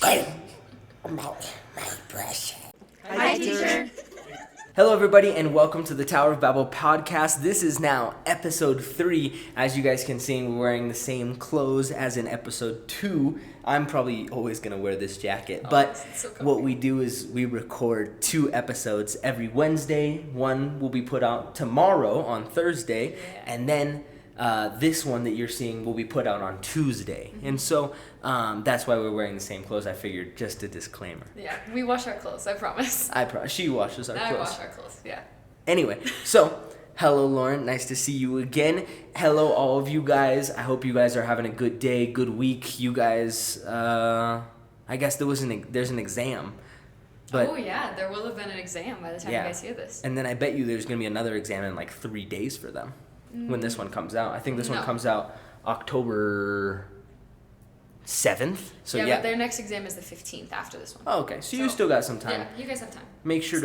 My precious. Hi, teacher. Hello, everybody, and welcome to the Tower of Babel Podcast. This is now episode 3. As you guys can see, we're wearing the same clothes as in episode 2. I'm probably always going to wear this jacket, but so what we do is we record 2 episodes every Wednesday. One will be put out tomorrow on Thursday, and then this one that you're seeing will be put out on Tuesday. Mm-hmm. And so that's why we're wearing the same clothes. I figured, just a disclaimer. Yeah, we wash our clothes, I promise. She washes our clothes. I wash our clothes, yeah. Anyway, so hello, Lauren. Nice to see you again. Hello, all of you guys. I hope you guys are having a good day, good week. You guys, I guess there's an exam. But, oh, yeah, there will have been an exam by the time you guys hear this. And then I bet you there's going to be another exam in like 3 days for them when this one comes out. I think this one comes out October 7th. So yeah, but their next exam is the 15th after this one. Oh, okay. So you still got some time. Yeah, you guys have time. Make sure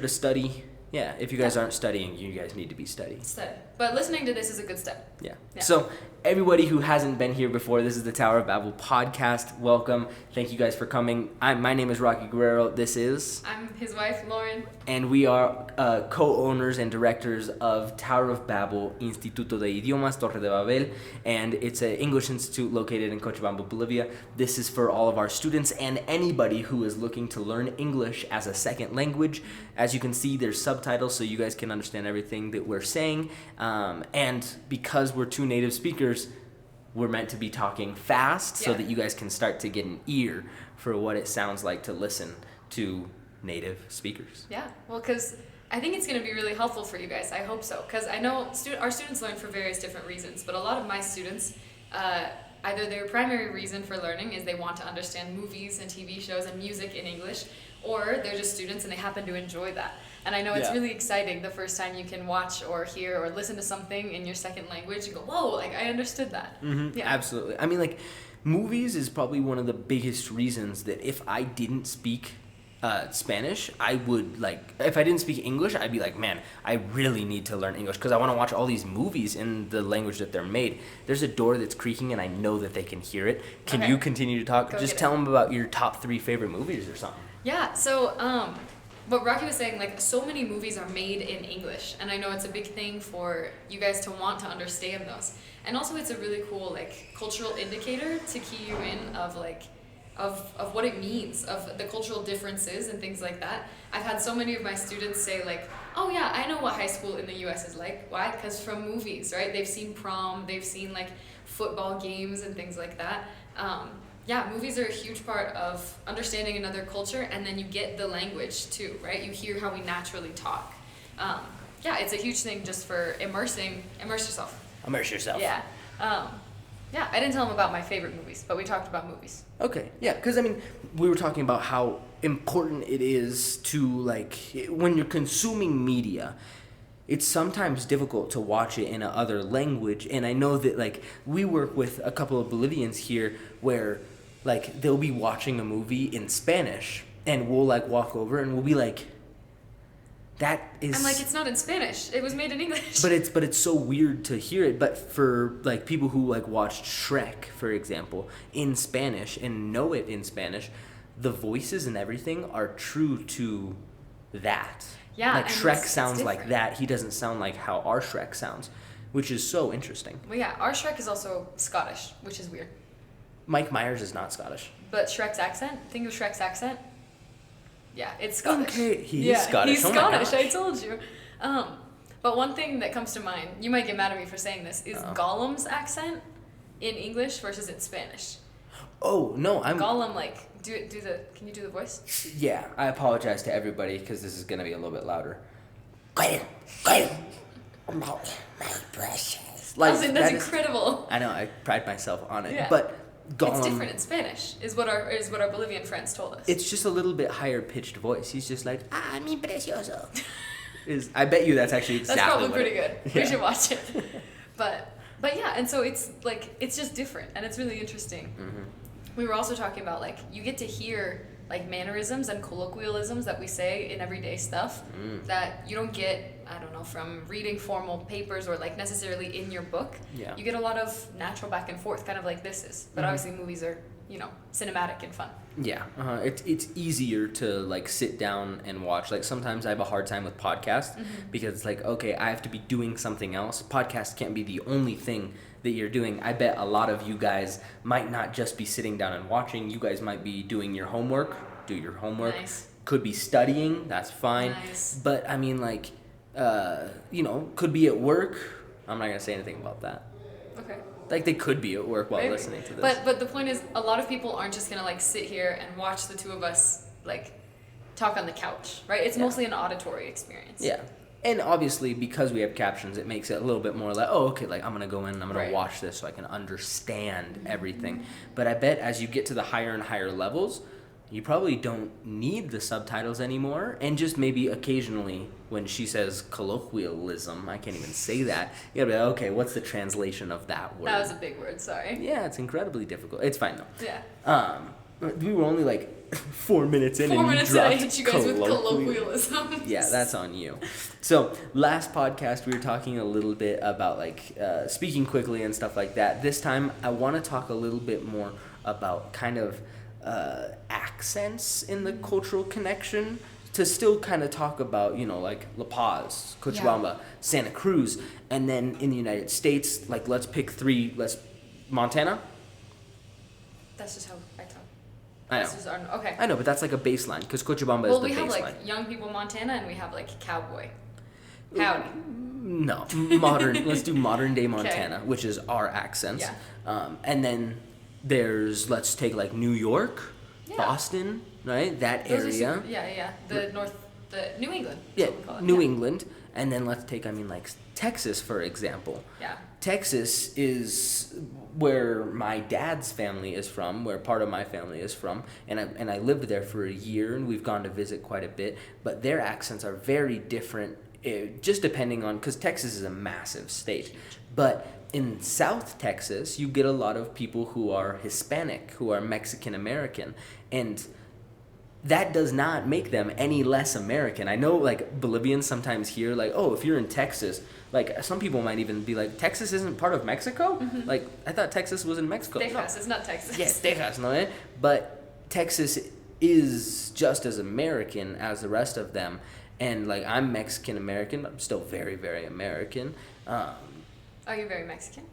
to study. Yeah, if you guys aren't studying, you guys need to be studying. Study. But listening to this is a good step. Yeah. So, everybody who hasn't been here before, this is the Tower of Babel Podcast. Welcome. Thank you guys for coming. My name is Rocky Guerrero. This is... I'm his wife, Lauren. And we are co-owners and directors of Tower of Babel, Instituto de Idiomas, Torre De Babel. And it's an English institute located in Cochabamba, Bolivia. This is for all of our students and anybody who is looking to learn English as a second language. As you can see, there's subtitles so you guys can understand everything that we're saying. And because we're 2 native speakers, we're meant to be talking fast so that you guys can start to get an ear for what it sounds like to listen to native speakers. Yeah, well, because I think it's going to be really helpful for you guys. I hope so. Because I know our students learn for various different reasons, but a lot of my students, either their primary reason for learning is they want to understand movies and TV shows and music in English, or they're just students and they happen to enjoy that. And I know it's really exciting the first time you can watch or hear or listen to something in your second language and go, whoa, like I understood that. Mm-hmm. Yeah, absolutely. I mean, like, movies is probably one of the biggest reasons that if I didn't speak Spanish, I would, like, if I didn't speak English, I'd be like, man, I really need to learn English because I want to watch all these movies in the language that they're made. There's a door that's creaking and I know that they can hear it. Can you continue to talk? Just tell them about your top 3 favorite movies or something. Yeah, so what Rocky was saying, like, so many movies are made in English, and I know it's a big thing for you guys to want to understand those. And also it's a really cool, like, cultural indicator to key you in of, like, of what it means, of the cultural differences and things like that. I've had so many of my students say, like, oh yeah, I know what high school in the US is like. Why? Because from movies, right? They've seen prom, they've seen, like, football games and things like that. Yeah, movies are a huge part of understanding another culture, and then you get the language too, right? You hear how we naturally talk. Yeah, it's a huge thing just for immerse yourself. Immerse yourself. Yeah. Yeah, I didn't tell them about my favorite movies, but we talked about movies. Okay, yeah, because, I mean, we were talking about how important it is to, like, when you're consuming media, it's sometimes difficult to watch it in another language, and I know that, like, we work with a couple of Bolivians here where, like, they'll be watching a movie in Spanish, and we'll, like, walk over and we'll be like, that is... I'm like, it's not in Spanish. It was made in English. But it's so weird to hear it. But for, like, people who, like, watched Shrek, for example, in Spanish and know it in Spanish, the voices and everything are true to that. Yeah. Like, Shrek sounds like that. He doesn't sound like how our Shrek sounds, which is so interesting. Well, yeah, our Shrek is also Scottish, which is weird. Mike Myers is not Scottish. But Shrek's accent? Think of Shrek's accent. Yeah, it's Scottish. Okay, he is Scottish. He's Scottish, I told you. But one thing that comes to mind, you might get mad at me for saying this, is Gollum's accent in English versus in Spanish. Oh, no, I'm... Gollum, like, can you do the voice? Yeah, I apologize to everybody because this is going to be a little bit louder. My precious. Like, that's incredible. I know, I pride myself on it. Yeah. But Gollum... It's different in Spanish, is what our Bolivian friends told us. It's just a little bit higher pitched voice. He's just like, mi precioso. I bet you that's actually exactly That's probably what pretty good. Yeah. We should watch it. But yeah, and so it's like, it's just different, and it's really interesting. Mm-hmm. We were also talking about, like, you get to hear, like, mannerisms and colloquialisms that we say in everyday stuff that you don't get, I don't know, from reading formal papers or, like, necessarily in your book. Yeah. You get a lot of natural back and forth, kind of like this is. But obviously movies are cinematic and fun. Yeah, it's easier to like sit down and watch. Like sometimes I have a hard time with podcasts because it's like, okay, I have to be doing something else. Podcast can't be the only thing that you're doing. I bet a lot of you guys might not just be sitting down and watching. You guys might be doing your homework. Do your homework. Nice. Could be studying. That's fine. Nice. But I mean, like, could be at work. I'm not gonna say anything about that. Okay. Like they could be at work while Maybe. listening to this. But the point is, a lot of people aren't just gonna like sit here and watch the two of us like talk on the couch, right? It's mostly an auditory experience. Yeah. And obviously, because we have captions, it makes it a little bit more like, oh, okay, like I'm going to go in and I'm going to watch this so I can understand everything. But I bet as you get to the higher and higher levels, you probably don't need the subtitles anymore. And just maybe occasionally when she says colloquialism, I can't even say that, you got to be like, okay, what's the translation of that word? That was a big word, sorry. Yeah, it's incredibly difficult. It's fine though. Yeah. We were only like 4 minutes in 4 and minutes you and I dropped hit you guys with colloquialisms. Yeah, that's on you. So last podcast we were talking a little bit about like speaking quickly and stuff like that. This time I want to talk a little bit more about kind of accents in the cultural connection to still kind of talk about, like La Paz, Cochabamba, Santa Cruz, and then in the United States, like let's pick 3, Montana? That's just how I talk. I know. That's just okay. I know, but that's like a baseline because Cochabamba is the baseline. Well, we have like young people Montana and we have like cowboy. Howdy. No, modern. Let's do modern day Montana, which is our accents. Yeah. And then let's take like New York, Boston, right? That Those area. The New England. Yeah, What we call it. New England. And then let's take, like Texas, for example. Yeah. Texas is where my dad's family is from, where part of my family is from, and I lived there for a year, and we've gone to visit quite a bit, but their accents are very different, just depending on, because Texas is a massive state, but in South Texas, you get a lot of people who are Hispanic, who are Mexican American, and that does not make them any less American. I know, like, Bolivians sometimes hear, like, oh, if you're in Texas, like, some people might even be like, Texas isn't part of Mexico? Mm-hmm. Like, I thought Texas was in Mexico. Texas, it's not Texas. Yes, Texas, no, eh? But Texas is just as American as the rest of them. And, like, I'm Mexican American, but I'm still very, very American. Are you very Mexican?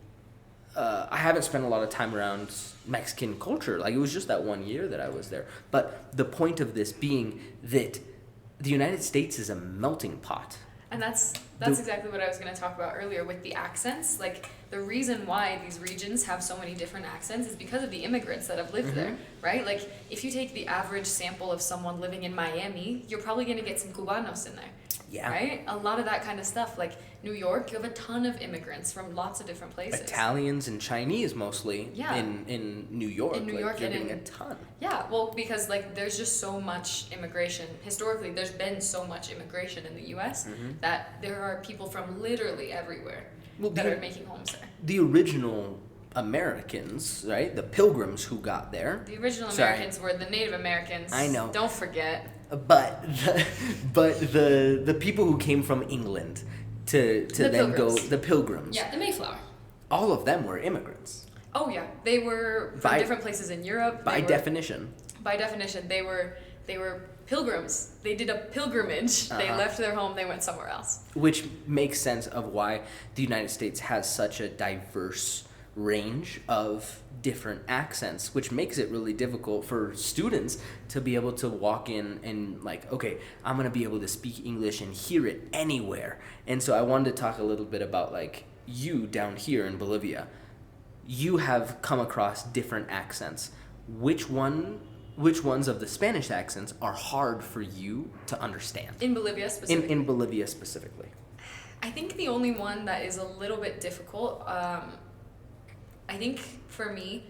I haven't spent a lot of time around Mexican culture. Like, it was just that 1 year that I was there. But the point of this being that the United States is a melting pot. And that's exactly what I was going to talk about earlier with the accents. Like, the reason why these regions have so many different accents is because of the immigrants that have lived there, right? Like, if you take the average sample of someone living in Miami, you're probably going to get some Cubanos in there. Yeah. Right? A lot of that kind of stuff. Like, New York, you have a ton of immigrants from lots of different places. Italians and Chinese mostly in New York. In New York, you're and getting a ton. Yeah, well, because, like, there's just so much immigration. Historically, there's been so much immigration in the U.S. That there are people from literally everywhere that are making homes there. The original Americans, right? The Pilgrims who got there. The original Americans were the Native Americans. I know. Don't forget. But the people who came from England to The then Pilgrims. go, the Pilgrims. Yeah, the Mayflower. All of them were immigrants. Oh yeah, they were from different places in Europe. By definition, they were pilgrims. They did a pilgrimage. They left their home. They went somewhere else. which makes sense of why the United States has such a diverse range of different accents, which makes it really difficult for students to be able to walk in and like, okay, I'm going to be able to speak English and hear it anywhere. And so I wanted to talk a little bit about like you down here in Bolivia. You have come across different accents. Which ones of the Spanish accents are hard for you to understand? In Bolivia specifically. In Bolivia specifically. I think the only one that is a little bit difficult, I think for me,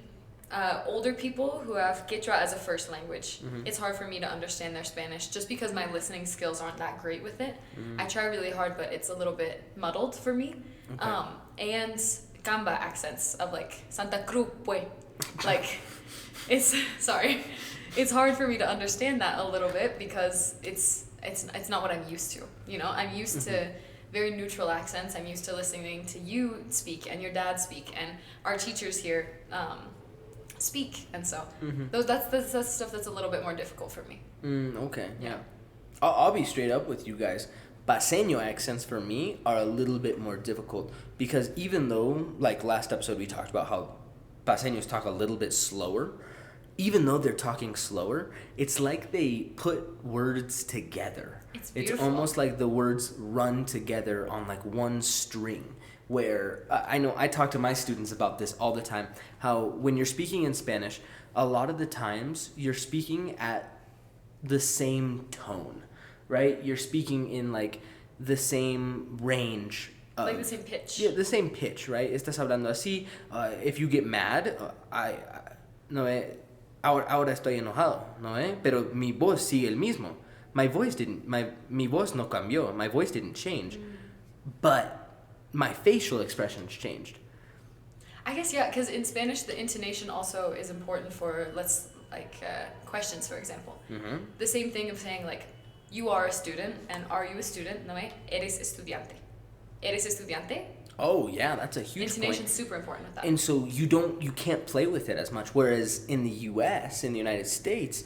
older people who have Quechua as a first language, it's hard for me to understand their Spanish just because my listening skills aren't that great with it. I try really hard, but it's a little bit muddled for me. Okay. And Gamba accents of like Santa Cruz, pues. Like, it's hard for me to understand that a little bit because it's not what I'm used to. You know, I'm used to very neutral accents. I'm used to listening to you speak and your dad speak and our teachers here speak, and so Mm-hmm. that's stuff that's a little bit more difficult for me. Okay, yeah. I'll be straight up with you guys. Paseño accents for me are a little bit more difficult because even though, like last episode, we talked about how Paseños talk a little bit slower, even though they're talking slower, it's like they put words together. It's beautiful. It's almost like the words run together on like one string. Where I know I talk to my students about this all the time, how when you're speaking in Spanish, a lot of the times you're speaking at the same tone, right? You're speaking in like the same range. Like the same pitch. Yeah, the same pitch, right? Estás hablando así. If you get mad, no ahora estoy enojado, no pero mi voz sigue el mismo. Mi voz no cambió. My voice didn't change, but my facial expressions changed. I guess, yeah, because in Spanish, the intonation also is important for, questions, for example. Mm-hmm. The same thing of saying, like, you are a student, and are you a student? No, eres estudiante. Eres estudiante? Oh, yeah, that's a huge Intonation's point. super important with that. And so you can't play with it as much. Whereas in the U.S., in the United States,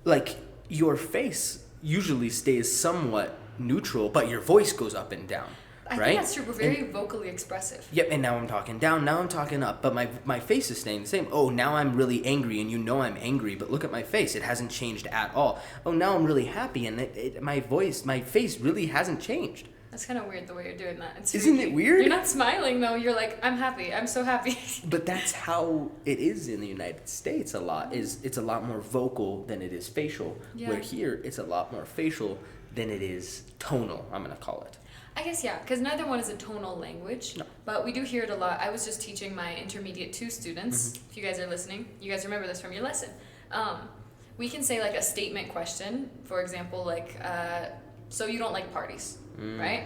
like, your face usually stays somewhat neutral, but your voice goes up and down. I right? think that's true. We're very vocally expressive. Yep, and now I'm talking down, now I'm talking up, but my face is staying the same. Oh, now I'm really angry, and you know I'm angry, but look at my face, it hasn't changed at all. Oh, now I'm really happy, and my face really hasn't changed. That's kind of weird the way you're doing that. It's Isn't freaky. it weird? You're not smiling though. You're like, I'm happy. I'm so happy. But that's how it is in the United States a lot. It's a lot more vocal than it is facial. Yeah. Where here, it's a lot more facial than it is tonal, I'm going to call it. I guess, yeah, because neither one is a tonal language, No. but we do hear it a lot. I was just teaching my intermediate 2 students. Mm-hmm. If you guys are listening, you guys remember this from your lesson. We can say like a statement question, for example, like, so you don't like parties, right?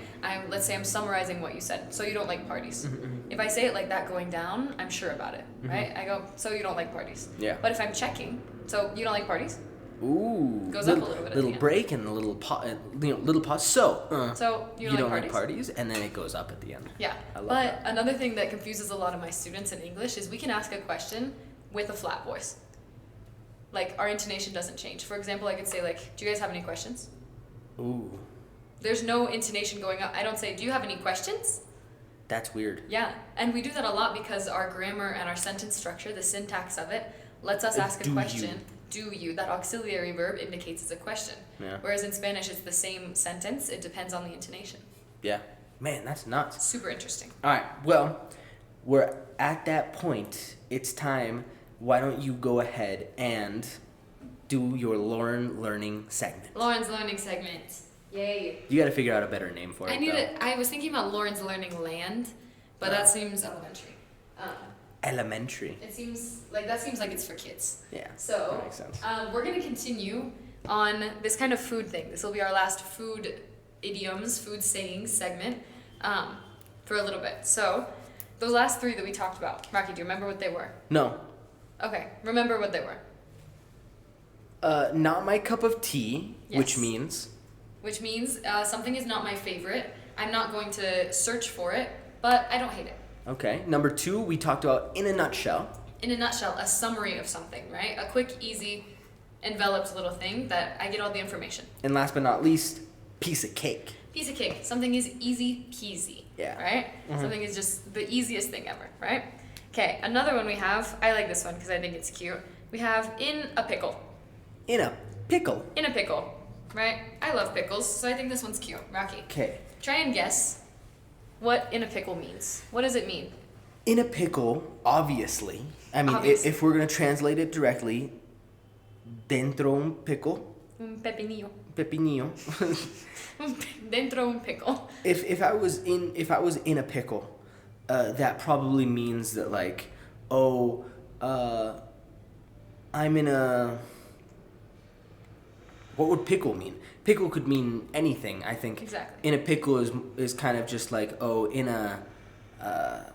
Let's say I'm summarizing what you said. So you don't like parties. If I say it like that going down, I'm sure about it, right? I go, so you don't like parties. Yeah. But if I'm checking, so you don't like parties? Ooh. Goes up a little bit at the Little end. break and a little little pause. So, So you don't like parties? and then it goes up at the end. Yeah, I love but that. another thing that confuses a lot of my students in English is we can ask a question with a flat voice. Like, our intonation doesn't change. For example, I could say, like, do you guys have any questions? Ooh. There's no intonation going up. I don't say, do you have any questions? That's weird. Yeah, and we do that a lot because our grammar and our sentence structure, the syntax of it, lets us ask a Do question. you. Do you? That auxiliary verb indicates it's a question. Yeah. Whereas in Spanish, it's the same sentence. It depends on the intonation. Yeah. Man, that's nuts. Super interesting. All right. Well, we're at that point. It's time. Why don't you go ahead and do your Lauren learning segment? Lauren's learning segment. Yay. You got to figure out a better name for it. I need though. it. I was thinking about Lauren's learning land, but that seems elementary. Elementary. It seems like it's for kids. Yeah. So that makes sense. we're gonna continue on this kind of food thing. This will be our last food idioms, food sayings segment for a little bit. So those last 3 that we talked about, Rocky, do you remember what they were? No. Okay, remember what they were. Not my cup of tea, which Yes. means. Which means something is not my favorite. I'm not going to search for it, but I don't hate it. Okay. Number 2, we talked about in a nutshell. In a nutshell, a summary of something, right? A quick, easy, enveloped little thing that I get all the information. And last but not least, piece of cake. Piece of cake. Something is easy peasy. Yeah. Right? Something is just the easiest thing ever, right? Okay, another one we have. I like this one because I think it's cute. We have in a pickle. In a pickle. In a pickle, right? I love pickles, so I think this one's cute. Rocky, Okay. try and guess what in a pickle means. What does it mean? In a pickle, obviously. I mean, Obviously. if we're going to translate it directly, dentro un pickle, Un pepinillo. pepinillo. Dentro un pickle. if I was in a pickle, that probably means that like, I'm in a. What would pickle mean? Pickle could mean anything, I think. Exactly. In a pickle is kind of just like, in a.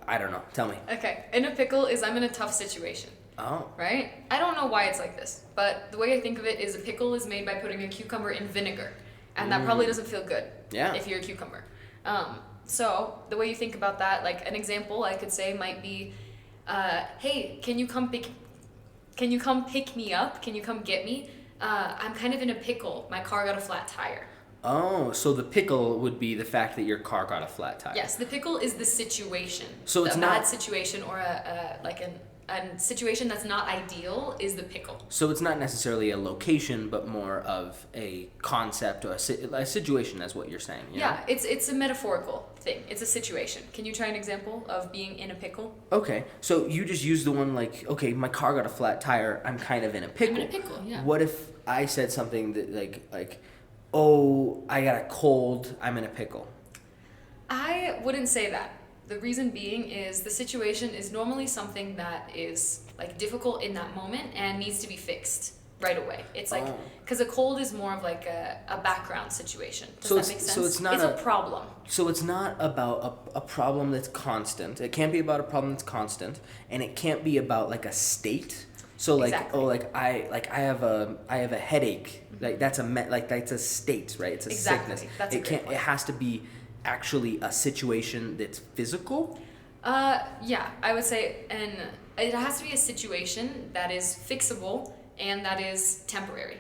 I don't know. Tell me. Okay, in a pickle is I'm in a tough situation. Oh. Right? I don't know why it's like this, but the way I think of it is a pickle is made by putting a cucumber in vinegar, and that probably doesn't feel good Yeah. if you're a cucumber. So the way you think about that, like an example I could say might be, Hey, can you come pick me up? Can you come get me? I'm kind of in a pickle. My car got a flat tire. Oh, so the pickle would be the fact that your car got a flat tire. Yes, the pickle is the situation. So it's a not bad situation or a situation that's not ideal is the pickle. So it's not necessarily a location, but more of a concept or a situation. That's what you're saying. Yeah, it's a metaphorical thing. It's a situation. Can you try an example of being in a pickle? Okay, so you just use the one like, okay, my car got a flat tire. I'm kind of in a pickle. I'm in a pickle. Yeah. What if I said something that like, oh, I got a cold. I'm in a pickle. I wouldn't say that. The reason being is the situation is normally something that is like difficult in that moment and needs to be fixed right away. It's like, because a cold is more of like a background situation. Does that make sense? So it's not it's a problem. So it's not about a problem that's constant. It can't be about a problem that's constant, and it can't be about like a state. So like, Exactly. oh, I have a headache. Like that's a state, right? It's a Exactly. sickness. That's a great point. It has to be actually a situation that's physical. Yeah, I would say, and it has to be a situation that is fixable and that is temporary.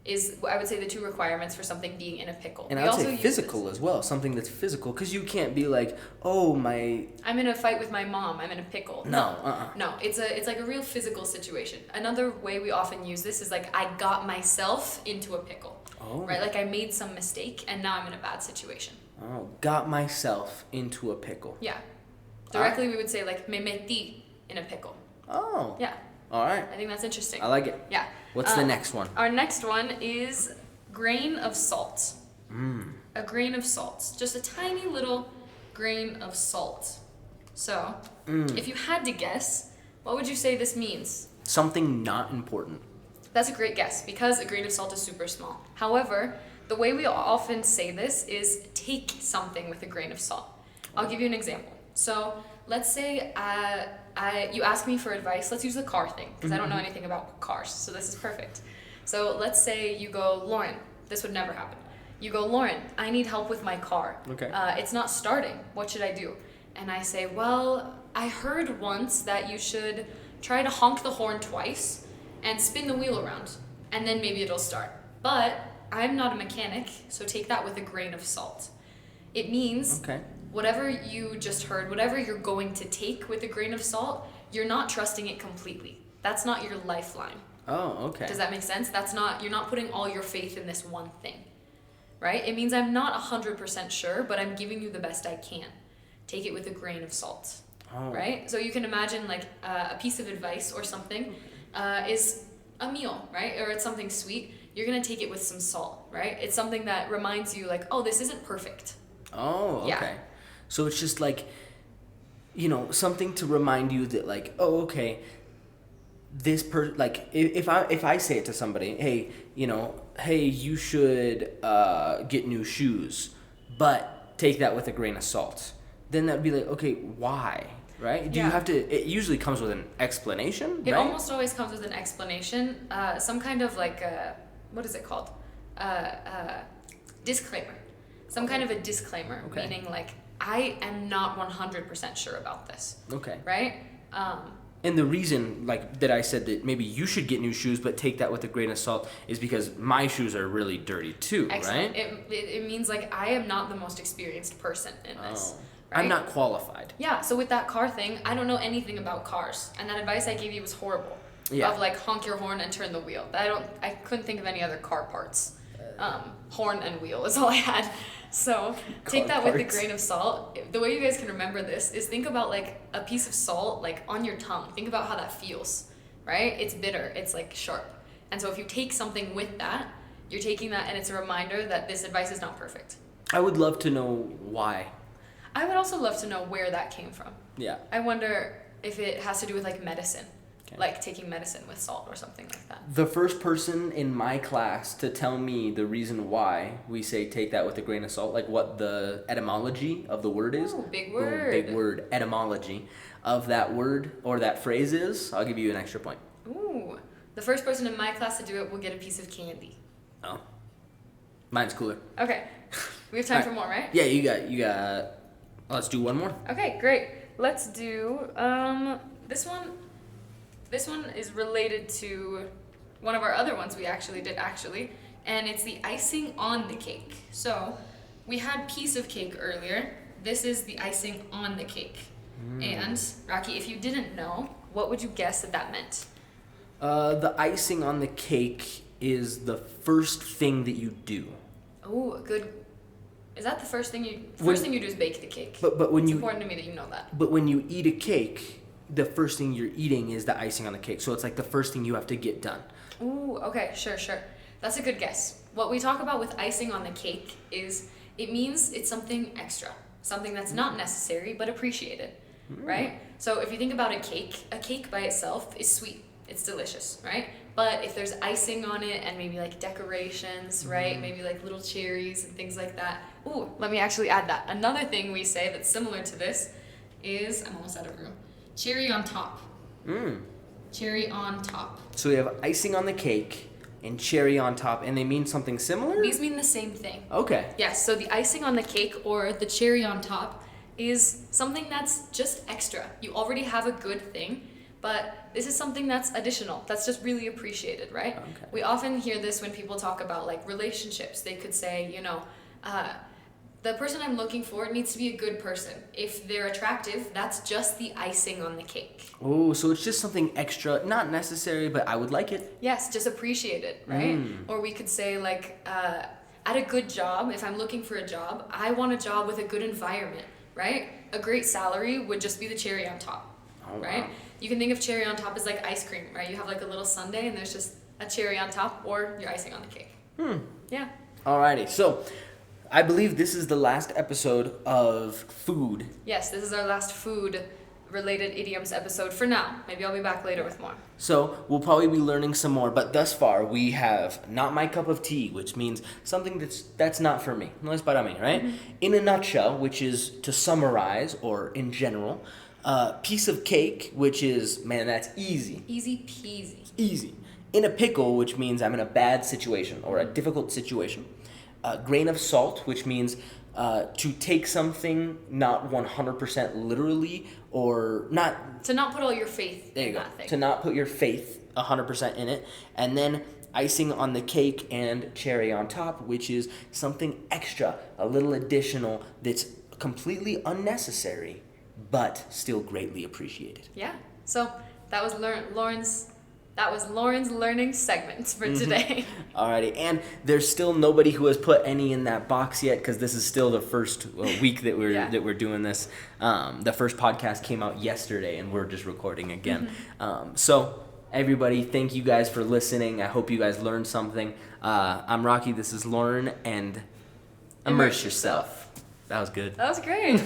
Is I would say the two requirements for something being in a pickle. And We I would also say use physical this. as well, something that's physical, because you can't be like, oh my. I'm in a fight with my mom. I'm in a pickle. No, No, it's like a real physical situation. Another way we often use this is like I got myself into a pickle. Oh. Right, like I made some mistake and now I'm in a bad situation. Oh, got myself into a pickle. Yeah. Directly we would say like me metí in a pickle. Oh. Yeah. All right. I think that's interesting. I like it. Yeah. What's the next one? Our next one is grain of salt. A grain of salt. Just a tiny little grain of salt. So, if you had to guess, what would you say this means? Something not important. That's a great guess because a grain of salt is super small. However, the way we often say this is take something with a grain of salt. I'll give you an example. So let's say you ask me for advice. Let's use the car thing because I don't know anything about cars, so this is perfect. So let's say you go, Lauren, this would never happen. You go, Lauren, I need help with my car. Okay. It's not starting. What should I do? And I say, well, I heard once that you should try to honk the horn twice and spin the wheel around, and then maybe it'll start. But I'm not a mechanic, so take that with a grain of salt. It means whatever you just heard, whatever you're going to take with a grain of salt, you're not trusting it completely. That's not your lifeline. Oh, okay. Does that make sense? You're not putting all your faith in this one thing, right? It means I'm not 100% sure, but I'm giving you the best I can. Take it with a grain of salt, right? So you can imagine like a piece of advice or something is a meal, right? Or it's something sweet. You're going to take it with some salt, right? It's something that reminds you like, oh, this isn't perfect. Oh, okay. Yeah. So it's just like, something to remind you that like, oh, okay, like if I say it to somebody, hey, hey, you should get new shoes, but take that with a grain of salt. Then that'd be like, okay, why? Right? Do you have to? It usually comes with an explanation. It right? almost always comes with an explanation, some kind of like what is it called? Disclaimer. Some kind of a disclaimer, meaning like I am not 100% sure about this. Okay. Right? And the reason, like, that I said that maybe you should get new shoes, but take that with a grain of salt, is because my shoes are really dirty too, Excellent. right? It means like I am not the most experienced person in this. Right? I'm not qualified. Yeah, so with that car thing, I don't know anything about cars, and that advice I gave you was horrible. Yeah. Of like honk your horn and turn the wheel. I couldn't think of any other car parts. Horn and wheel is all I had. So take that with a grain of salt. The way you guys can remember this is think about like a piece of salt like on your tongue. Think about how that feels, right? It's bitter. It's like sharp. And so if you take something with that, you're taking that, and it's a reminder that this advice is not perfect. I would love to know why. I would also love to know where that came from. Yeah. I wonder if it has to do with like medicine, like taking medicine with salt or something like that. The first person in my class to tell me the reason why we say take that with a grain of salt, like what the etymology of the word is. Ooh, big word. Big word, etymology of that word or that phrase is, I'll give you an extra point. Ooh. The first person in my class to do it will get a piece of candy. Oh. Mine's cooler. Okay. We have time for more, right? Yeah, you got let's do one more. Okay, great. Let's do This one is related to one of our other ones we actually did, and it's the icing on the cake. So we had piece of cake earlier. This is the icing on the cake. And Rocky, if you didn't know, what would you guess that meant? The icing on the cake is the first thing that you do. Oh, good. Is that the first thing you do is bake the cake? But when it's you important to me that you know that. But when you eat a cake, the first thing you're eating is the icing on the cake. So it's like the first thing you have to get done. Ooh, okay, sure. That's a good guess. What we talk about with icing on the cake is it means it's something extra, something that's not necessary but appreciated, right? So if you think about a cake by itself is sweet. It's delicious, right? But if there's icing on it and maybe like decorations, right? Maybe like little cherries and things like that. Ooh, let me actually add that. Another thing we say that's similar to this is, I'm almost out of room, cherry on top. Cherry on top. So we have icing on the cake and cherry on top, and they mean something similar? These mean the same thing. Okay. Yes, so the icing on the cake or the cherry on top is something that's just extra. You already have a good thing, but this is something that's additional, that's just really appreciated, right? Okay. We often hear this when people talk about like relationships. They could say, the person I'm looking for needs to be a good person. If they're attractive, that's just the icing on the cake. Oh, so it's just something extra, not necessary, but I would like it. Yes, just appreciate it, right? Or we could say like, at a good job, if I'm looking for a job, I want a job with a good environment, right? A great salary would just be the cherry on top, right? Wow. You can think of cherry on top as like ice cream, right? You have like a little sundae and there's just a cherry on top or your icing on the cake. Yeah. Alrighty, so I believe this is the last episode of food. Yes, this is our last food-related idioms episode for now. Maybe I'll be back later with more. So we'll probably be learning some more, but thus far we have not my cup of tea, which means something that's not for me. No es para mí, right? In a nutshell, which is to summarize or in general. Piece of cake, which is, man, that's easy. Easy peasy. Easy. In a pickle, which means I'm in a bad situation or a difficult situation. Grain of salt, which means to take something not 100% literally or not... To not put all your faith in that thing. To not put your faith 100% in it. And then icing on the cake and cherry on top, which is something extra, a little additional that's completely unnecessary, but still greatly appreciated. Yeah. So that was Lauren's learning segment for today. Alrighty, and there's still nobody who has put any in that box yet because this is still the first week that we're doing this. The first podcast came out yesterday, and we're just recording again. So everybody, thank you guys for listening. I hope you guys learned something. I'm Rocky. This is Lauren, and immerse yourself. That was good. That was great.